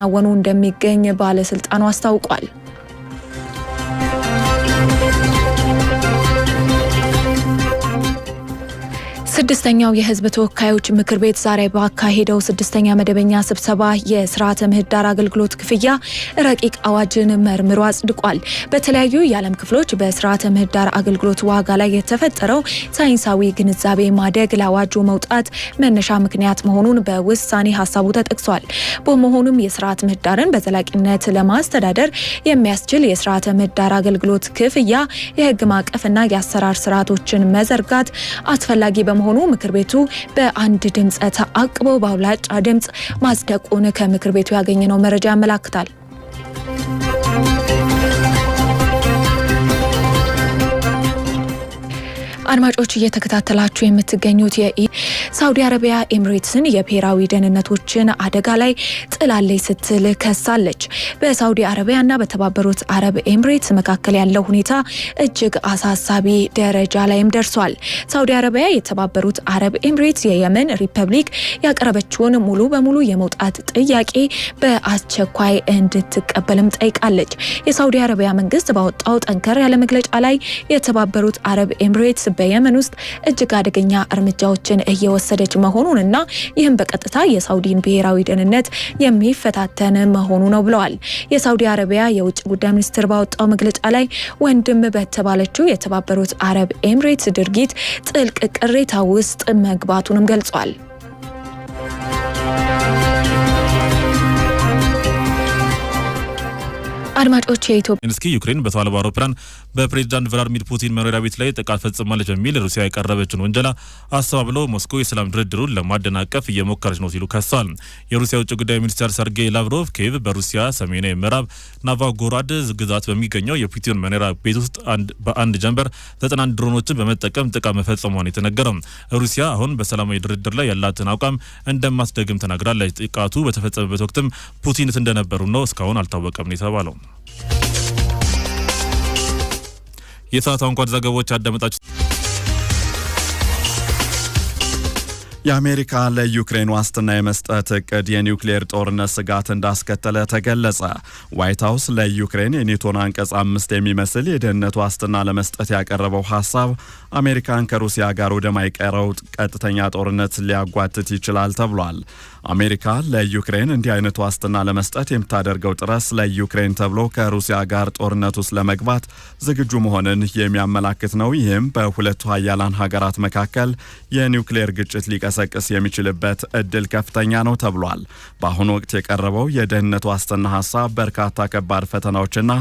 አወኑ እንደሚገኝ ባለስልጣኑ አስታውቋል። ስድስተኛው የህዝብ ተወካዮች ምክር ቤት ዛሬ ባካሄደው ስድስተኛ መደበኛ ስብሰባ የስርዓተ ምህዳር አገልግሎት ክፍያ ረቂቅ አዋጅን መርምሮ አጽድቋል። በተለያዩ የዓለም ክፍሎች በስርዓተ ምህዳር አገልግሎት ዋጋ ላይ የተፈጠረው ሳይንሳዊ ግንዛቤ ማደግ ለአዋጁ መውጣት መነሻ ምክንያት መሆኑን በውሳኔ ሀሳቡ ተጠቅሷል። በመሆኑም የስርዓተ ምህዳርን በዘላቂነት ለማስተዳደር የሚያስችል የስርዓተ ምህዳር አገልግሎት ክፍያ የህግ ማዕቀፍና የአሰራር ስርዓቶችን መዘርጋት አስፈላጊ በመሆኑ ምክር ቤቱ በአንድ ድምጽ ተአቅቦ በአብላጫ ድምጽ ማጽደቁን ከምክር ቤቱ ያገኘነው መረጃ ያመለክታል። አድማጮች እየተከታተላችሁ የምትገኙት ሳውዲ አረቢያ ኤሚሬትስን የብሔራዊ ደህንነቶችን አደጋ ላይ ጥላለች ስትል ከሳለች። በሳውዲ አረቢያና በተባበሩት አረብ ኤሚሬትስ መካከል ያለው ሁኔታ እጅግ አሳሳቢ ደረጃ ላይም ደርሷል። ሳውዲ አረቢያ የተባበሩት አረብ ኤሚሬትስ የየመን ሪፐብሊክ ያቀረበችውን ሙሉ በሙሉ የመውጣት ጥያቄ በአስቸኳይ እንድትቀበልም ጠይቃለች። የሳውዲ አረቢያ መንግስት ባወጣው ጠንከር ያለ መግለጫ ላይ የተባበሩት አረብ ኤሚሬትስ በየመን ውስጥ እጅግ አደገኛ እርምጃዎችን እየወሰደች መሆኑንና ይህም በቀጥታ የሳውዲን ብሔራዊ ደህንነት የሚፈታተን መሆኑ ነው ብለዋል። የሳውዲ አረቢያ የውጭ ጉዳይ ሚኒስትር ባወጣው መግለጫ ላይ ወንድም በተባለችው የተባበሩት አረብ ኤሚሬትስ ድርጊት ጥልቅ ቅሬታ ውስጥ መግባቱንም ገልጿል። አድማጮች የኢትዮጵያ ዩክሬን በተዋለበ አውሮፕላን በፕሬዝዳንት ቭላድሚር ፑቲን መኖሪያ ቤት ላይ ጥቃት ፈጽማለች በሚል ሩሲያ ያቀረበችውን ወንጀላ አስተባብለው ሞስኮ የሰላም ድርድሩን ለማደናቀፍ እየሞከረች ነው ሲሉ ከሰዋል። የሩሲያ ውጭ ጉዳይ ሚኒስትር ሰርጌይ ላቭሮቭ ኪየቭ በሩሲያ ሰሜናዊ ምዕራብ ናቫጎራድ ግዛት በሚገኘው የፑቲን መኖሪያ ቤት ውስጥ በአንድ ጀንበር 91 ድሮኖችን በመጠቀም ጥቃት መፈጸሟን የተነገረው። ሩሲያ አሁን በሰላማዊ ድርድር ላይ ያላትን አቋም እንደማትደግም ተናግራለች። ጥቃቱ በተፈጸመበት ወቅትም ፑቲን እንደነበሩ ነው እስካሁን አልታወቀም የተባለው። የሰዓቱ አንኳር ዘገባዎች ያዳመጣችሁ። የአሜሪካ ለዩክሬን ዋስትና የመስጠት እቅድ የኒውክሌር ጦርነት ስጋት እንዳስከተለ ተገለጸ። ዋይት ሀውስ ለዩክሬን የኔቶን አንቀጽ 5 የሚመስል የደህንነት ዋስትና ለመስጠት ያቀረበው ሀሳብ አሜሪካን ከሩሲያ ጋር ወደማይቀረው ቀጥተኛ ጦርነት ሊያጓትት ይችላል ተብሏል። አሜሪካ ለዩክሬን እንዲህ አይነት ዋስትና ለመስጠት የምታደርገው ጥረት ለዩክሬን ተብሎ ከሩሲያ ጋር ጦርነት ውስጥ ለመግባት ዝግጁ መሆንን የሚያመላክት ነው። ይህም በሁለቱ ሀያላን ሀገራት መካከል የኒውክሌር ግጭት ሊቀሰቅስ የሚችልበት እድል ከፍተኛ ነው ተብሏል። በአሁኑ ወቅት የቀረበው የደህንነት ዋስትና ሀሳብ በርካታ ከባድ ፈተናዎችና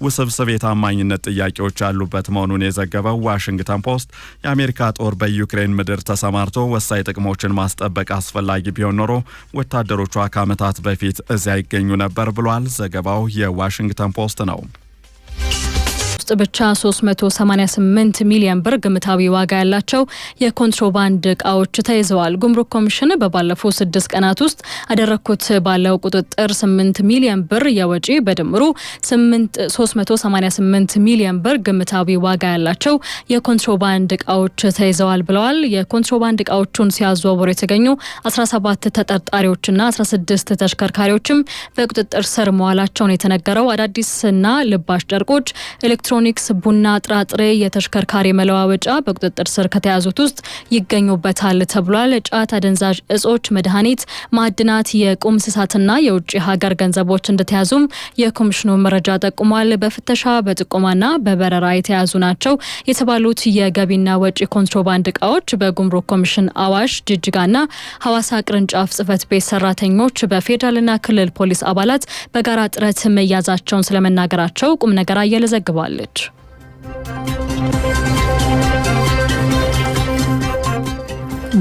ውስብስብ የታማኝነት ጥያቄዎች ያሉበት መሆኑን የዘገበው ዋሽንግተን ፖስት የአሜሪካ ጦር በዩክሬን ምድር ተሰማርቶ ወሳኝ ጥቅሞችን ማስጠበቅ አስፈላጊ ቢሆን ኖሮ ወታደሮቿ ከዓመታት በፊት እዚያ ይገኙ ነበር ብሏል። ዘገባው የዋሽንግተን ፖስት ነው። ብቻ 388 ሚሊዮን ብር ግምታዊ ዋጋ ያላቸው የኮንትሮባንድ እቃዎች ተይዘዋል። ጉምሩክ ኮሚሽን በባለፉት 6 ቀናት ውስጥ አደረኩት ባለው ቁጥጥር 8 ሚሊዮን ብር የወጪ በድምሩ 388 ሚሊዮን ብር ግምታዊ ዋጋ ያላቸው የኮንትሮባንድ እቃዎች ተይዘዋል ብለዋል። የኮንትሮባንድ እቃዎቹን ሲያዘዋውሩ የተገኙ 17 ተጠርጣሪዎችና 16 ተሽከርካሪዎችም በቁጥጥር ስር መዋላቸውን የተነገረው። አዳዲስና ልባሽ ጨርቆች፣ ኤሌክትሮኒክስ፣ ቡና፣ ጥራጥሬ፣ የተሽከርካሪ መለዋወጫ በቁጥጥር ስር ከተያዙት ውስጥ ይገኙበታል ተብሏል። ጫት፣ አደንዛዥ እጾች፣ መድኃኒት፣ ማዕድናት፣ የቁም እንስሳትና የውጭ ሀገር ገንዘቦች እንደተያዙም የኮሚሽኑ መረጃ ጠቁሟል። በፍተሻ በጥቆማና በበረራ የተያዙ ናቸው የተባሉት የገቢና ወጪ ኮንትሮባንድ እቃዎች በጉምሩክ ኮሚሽን አዋሽ፣ ጅጅጋና ሐዋሳ ቅርንጫፍ ጽህፈት ቤት ሰራተኞች በፌዴራልና ክልል ፖሊስ አባላት በጋራ ጥረት መያዛቸውን ስለመናገራቸው ቁም ነገር አየለ ዘግባለች።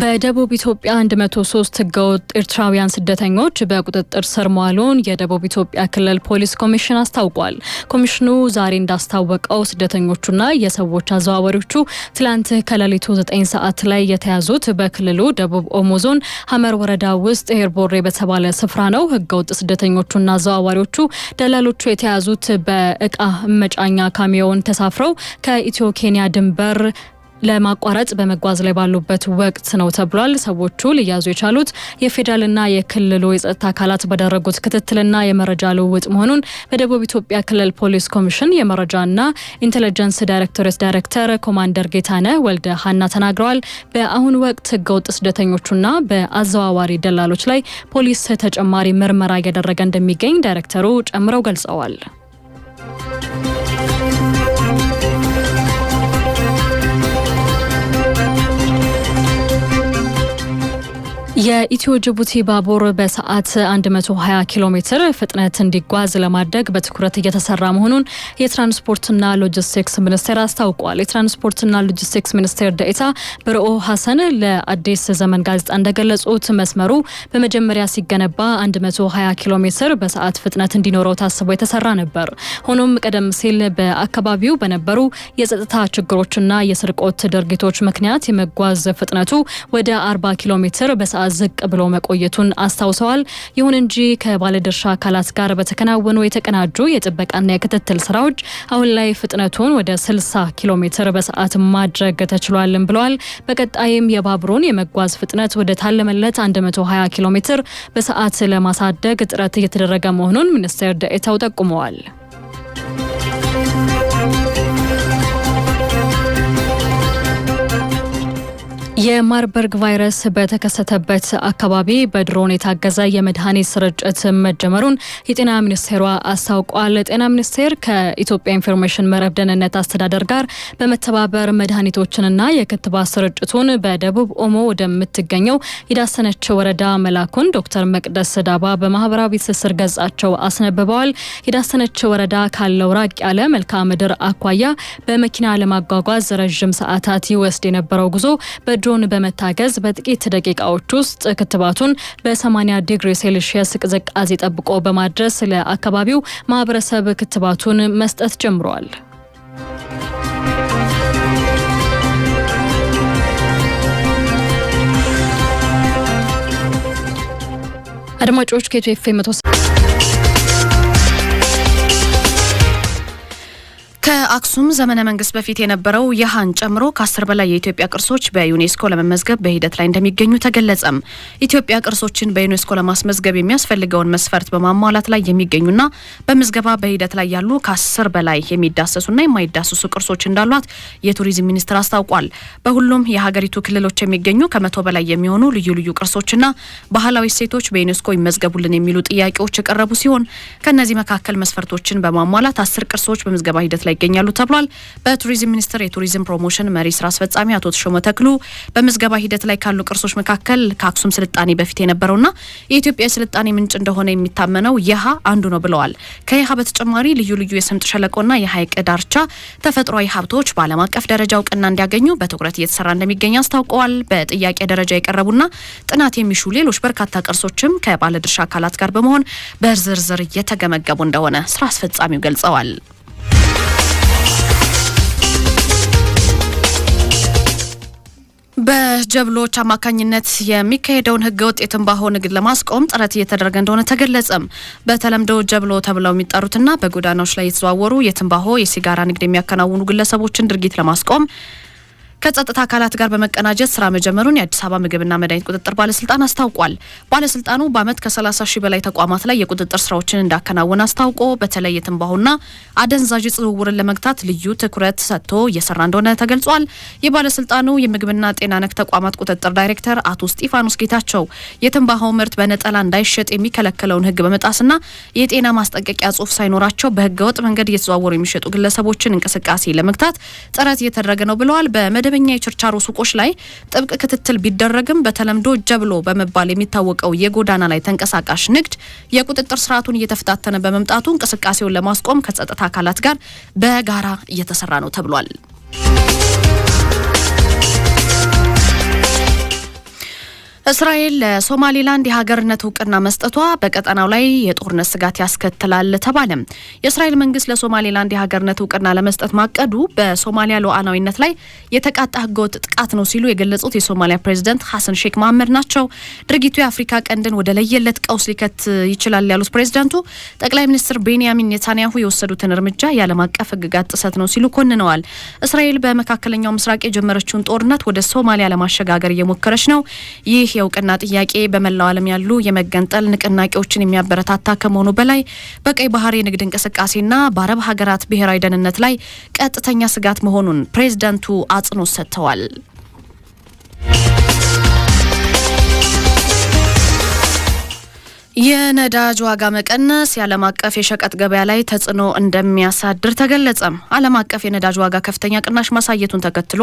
በደቡብ ኢትዮጵያ 103 ህገወጥ ኤርትራውያን ስደተኞች በቁጥጥር ስር መዋሉን የደቡብ ኢትዮጵያ ክልል ፖሊስ ኮሚሽን አስታውቋል። ኮሚሽኑ ዛሬ እንዳስታወቀው ስደተኞቹና የሰዎች አዘዋዋሪዎቹ ትላንት ከሌሊቱ 9 ሰዓት ላይ የተያዙት በክልሉ ደቡብ ኦሞ ዞን ሀመር ወረዳ ውስጥ ሄርቦሬ በተባለ ስፍራ ነው። ህገወጥ ስደተኞቹና አዘዋዋሪዎቹ ደላሎቹ የተያዙት በእቃ መጫኛ ካሚዮን ተሳፍረው ከኢትዮ ኬንያ ድንበር ለማቋረጥ በመጓዝ ላይ ባሉበት ወቅት ነው ተብሏል። ሰዎቹ ሊያዙ የቻሉት የፌዴራልና የክልሉ የጸጥታ አካላት ባደረጉት ክትትልና የመረጃ ልውውጥ መሆኑን በደቡብ ኢትዮጵያ ክልል ፖሊስ ኮሚሽን የመረጃና ኢንተለጀንስ ዳይሬክቶሬት ዳይሬክተር ኮማንደር ጌታነህ ወልደ ሀና ተናግረዋል። በአሁኑ ወቅት ህገወጥ ስደተኞቹና በአዘዋዋሪ ደላሎች ላይ ፖሊስ ተጨማሪ ምርመራ እያደረገ እንደሚገኝ ዳይሬክተሩ ጨምረው ገልጸዋል። የኢትዮ ጅቡቲ ባቡር በሰዓት 120 ኪሎ ሜትር ፍጥነት እንዲጓዝ ለማድረግ በትኩረት እየተሰራ መሆኑን የትራንስፖርትና ሎጂስቲክስ ሚኒስቴር አስታውቋል። የትራንስፖርትና ሎጂስቲክስ ሚኒስቴር ዴኤታ ብርኦ ሀሰን ለአዲስ ዘመን ጋዜጣ እንደገለጹት መስመሩ በመጀመሪያ ሲገነባ 120 ኪሎ ሜትር በሰዓት ፍጥነት እንዲኖረው ታስቦ የተሰራ ነበር። ሆኖም ቀደም ሲል በአካባቢው በነበሩ የጸጥታ ችግሮችና የስርቆት ድርጊቶች ምክንያት የመጓዝ ፍጥነቱ ወደ 40 ኪሎ ሜትር በሰዓት ዝቅ ብሎ መቆየቱን አስታውሰዋል። ይሁን እንጂ ከባለድርሻ አካላት ጋር በተከናወኑ የተቀናጁ የጥበቃና የክትትል ስራዎች አሁን ላይ ፍጥነቱን ወደ 60 ኪሎ ሜትር በሰዓት ማድረግ ተችሏልም ብለዋል። በቀጣይም የባቡሩን የመጓዝ ፍጥነት ወደ ታለመለት 120 ኪሎ ሜትር በሰዓት ለማሳደግ ጥረት እየተደረገ መሆኑን ሚኒስቴር ዴኤታው ጠቁመዋል። የማርበርግ ቫይረስ በተከሰተበት አካባቢ በድሮን የታገዘ የመድኃኒት ስርጭት መጀመሩን የጤና ሚኒስቴሯ አስታውቋል። ጤና ሚኒስቴር ከኢትዮጵያ ኢንፎርሜሽን መረብ ደህንነት አስተዳደር ጋር በመተባበር መድኃኒቶችንና የክትባት ስርጭቱን በደቡብ ኦሞ ወደምትገኘው የዳሰነች ወረዳ መላኩን ዶክተር መቅደስ ዳባ በማህበራዊ ትስስር ገጻቸው አስነብበዋል። የዳሰነች ወረዳ ካለው ራቅ ያለ መልክዓ ምድር አኳያ በመኪና ለማጓጓዝ ረዥም ሰዓታት ይወስድ የነበረው ጉዞ በድሮን በመታገዝ በጥቂት ደቂቃዎች ውስጥ ክትባቱን በ80 ዲግሪ ሴልሺየስ ቅዝቃዜ ጠብቆ በማድረስ ለአካባቢው ማህበረሰብ ክትባቱን መስጠት ጀምሯል። አድማጮች ከኢትዮኤፍኤም ከአክሱም ዘመነ መንግስት በፊት የነበረው የሃን ጨምሮ ከ10 በላይ የኢትዮጵያ ቅርሶች በዩኔስኮ ለመመዝገብ በሂደት ላይ እንደሚገኙ ተገለጸም። ኢትዮጵያ ቅርሶችን በዩኔስኮ ለማስመዝገብ የሚያስፈልገውን መስፈርት በማሟላት ላይ የሚገኙና በምዝገባ በሂደት ላይ ያሉ ከ10 በላይ የሚዳሰሱና የማይዳሰሱ ቅርሶች እንዳሏት የቱሪዝም ሚኒስቴር አስታውቋል። በሁሉም የሀገሪቱ ክልሎች የሚገኙ ከ100 በላይ የሚሆኑ ልዩ ልዩ ቅርሶችና ባህላዊ እሴቶች በዩኔስኮ ይመዝገቡልን የሚሉ ጥያቄዎች የቀረቡ ሲሆን ከነዚህ መካከል መስፈርቶችን በማሟላት 10 ቅርሶች በምዝገባ ሂደት ላይ ይገኛሉ ተብሏል። በቱሪዝም ሚኒስቴር የቱሪዝም ፕሮሞሽን መሪ ስራ አስፈጻሚ አቶ ተሾመ ተክሉ በምዝገባ ሂደት ላይ ካሉ ቅርሶች መካከል ከአክሱም ስልጣኔ በፊት የነበረውና የኢትዮጵያ ስልጣኔ ምንጭ እንደሆነ የሚታመነው የሃ አንዱ ነው ብለዋል። ከየሃ በተጨማሪ ልዩ ልዩ የስምጥ ሸለቆና የሐይቅ ዳርቻ ተፈጥሯዊ ሀብቶች በዓለም አቀፍ ደረጃ እውቅና እንዲያገኙ በትኩረት እየተሰራ እንደሚገኝ አስታውቀዋል። በጥያቄ ደረጃ የቀረቡና ጥናት የሚሹ ሌሎች በርካታ ቅርሶችም ከባለድርሻ አካላት ጋር በመሆን በዝርዝር እየተገመገቡ እንደሆነ ስራ አስፈጻሚው ገልጸዋል። በጀብሎች አማካኝነት የሚካሄደውን ህገወጥ የትንባሆ ንግድ ለማስቆም ጥረት እየተደረገ እንደሆነ ተገለጸም። በተለምዶ ጀብሎ ተብለው የሚጠሩትና በጎዳናዎች ላይ የተዘዋወሩ የትንባሆ የሲጋራ ንግድ የሚያከናውኑ ግለሰቦችን ድርጊት ለማስቆም ከጸጥታ አካላት ጋር በመቀናጀት ስራ መጀመሩን የአዲስ አበባ ምግብና መድኃኒት ቁጥጥር ባለስልጣን አስታውቋል። ባለስልጣኑ በአመት ከ30 ሺህ በላይ ተቋማት ላይ የቁጥጥር ስራዎችን እንዳከናወነ አስታውቆ በተለይ የትንባሆና አደንዛዥ ዝውውርን ለመግታት ልዩ ትኩረት ሰጥቶ እየሰራ እንደሆነ ተገልጿል። የባለስልጣኑ የምግብና ጤና ነክ ተቋማት ቁጥጥር ዳይሬክተር አቶ ስጢፋኖስ ጌታቸው የትንባሆ ምርት በነጠላ እንዳይሸጥ የሚከለከለውን ህግ በመጣስና የጤና ማስጠንቀቂያ ጽሁፍ ሳይኖራቸው በህገወጥ መንገድ እየተዘዋወሩ የሚሸጡ ግለሰቦችን እንቅስቃሴ ለመግታት ጥረት እየተደረገ ነው ብለዋል። በመደበኛ የችርቻሮ ሱቆች ላይ ጥብቅ ክትትል ቢደረግም በተለምዶ ጀብሎ በመባል የሚታወቀው የጎዳና ላይ ተንቀሳቃሽ ንግድ የቁጥጥር ስርዓቱን እየተፈታተነ በመምጣቱ እንቅስቃሴውን ለማስቆም ከጸጥታ አካላት ጋር በጋራ እየተሰራ ነው ተብሏል። እስራኤል ለሶማሊላንድ የሀገርነት እውቅና መስጠቷ በቀጠናው ላይ የጦርነት ስጋት ያስከትላል ተባለ። የእስራኤል መንግስት ለሶማሊላንድ የሀገርነት እውቅና ለመስጠት ማቀዱ በሶማሊያ ሉዓላዊነት ላይ የተቃጣ ህገወጥ ጥቃት ነው ሲሉ የገለጹት የሶማሊያ ፕሬዝዳንት ሐሰን ሼክ መሐመድ ናቸው። ድርጊቱ የአፍሪካ ቀንድን ወደ ለየለት ቀውስ ሊከት ይችላል ያሉት ፕሬዝዳንቱ ጠቅላይ ሚኒስትር ቤንያሚን ኔታንያሁ የወሰዱትን እርምጃ የዓለም አቀፍ ህግጋት ጥሰት ነው ሲሉ ኮንነዋል። እስራኤል በመካከለኛው ምስራቅ የጀመረችውን ጦርነት ወደ ሶማሊያ ለማሸጋገር እየሞከረች ነው። ይህ የእውቅና ጥያቄ በመላው ዓለም ያሉ የመገንጠል ንቅናቄዎችን የሚያበረታታ ከመሆኑ በላይ በቀይ ባህር የንግድ እንቅስቃሴና በአረብ ሀገራት ብሔራዊ ደህንነት ላይ ቀጥተኛ ስጋት መሆኑን ፕሬዝዳንቱ አጽንኦት ሰጥተዋል። የነዳጅ ዋጋ መቀነስ የዓለም አቀፍ የሸቀጥ ገበያ ላይ ተጽዕኖ እንደሚያሳድር ተገለጸ። ዓለም አቀፍ የነዳጅ ዋጋ ከፍተኛ ቅናሽ ማሳየቱን ተከትሎ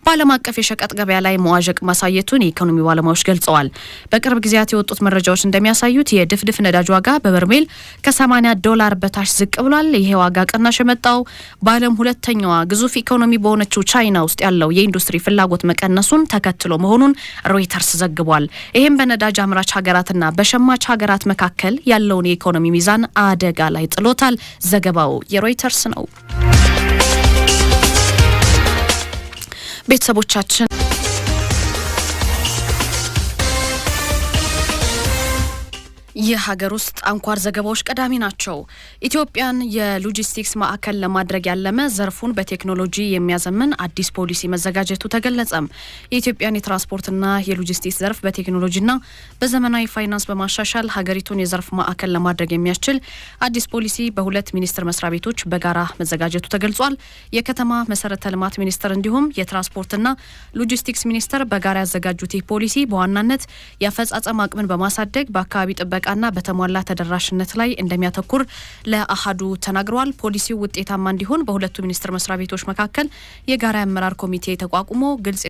በዓለም አቀፍ የሸቀጥ ገበያ ላይ መዋዠቅ ማሳየቱን የኢኮኖሚ ባለሙያዎች ገልጸዋል። በቅርብ ጊዜያት የወጡት መረጃዎች እንደሚያሳዩት የድፍድፍ ነዳጅ ዋጋ በበርሜል ከ$80 በታች ዝቅ ብሏል። ይሄ ዋጋ ቅናሽ የመጣው በዓለም ሁለተኛዋ ግዙፍ ኢኮኖሚ በሆነችው ቻይና ውስጥ ያለው የኢንዱስትሪ ፍላጎት መቀነሱን ተከትሎ መሆኑን ሮይተርስ ዘግቧል። ይህም በነዳጅ አምራች ሀገራትና በሸማች ሀገራት መካከል ያለውን የኢኮኖሚ ሚዛን አደጋ ላይ ጥሎታል። ዘገባው የሮይተርስ ነው። ቤተሰቦቻችን የሀገር ውስጥ አንኳር ዘገባዎች ቀዳሚ ናቸው። ኢትዮጵያን የሎጂስቲክስ ማዕከል ለማድረግ ያለመ ዘርፉን በቴክኖሎጂ የሚያዘምን አዲስ ፖሊሲ መዘጋጀቱ ተገለጸም። የኢትዮጵያን የትራንስፖርትና የሎጂስቲክስ ዘርፍ በቴክኖሎጂና በዘመናዊ ፋይናንስ በማሻሻል ሀገሪቱን የዘርፍ ማዕከል ለማድረግ የሚያስችል አዲስ ፖሊሲ በሁለት ሚኒስቴር መስሪያ ቤቶች በጋራ መዘጋጀቱ ተገልጿል። የከተማ መሰረተ ልማት ሚኒስቴር እንዲሁም የትራንስፖርትና ሎጂስቲክስ ሚኒስቴር በጋራ ያዘጋጁት ይህ ፖሊሲ በዋናነት የአፈጻጸም አቅምን በማሳደግ በአካባቢ ጥበቃ ና በተሟላ ተደራሽነት ላይ እንደሚያተኩር ለአሃዱ ተናግረዋል። ፖሊሲው ውጤታማ እንዲሆን በሁለቱ ሚኒስቴር መስሪያ ቤቶች መካከል የጋራ አመራር ኮሚቴ ተቋቁሞ ግልጽ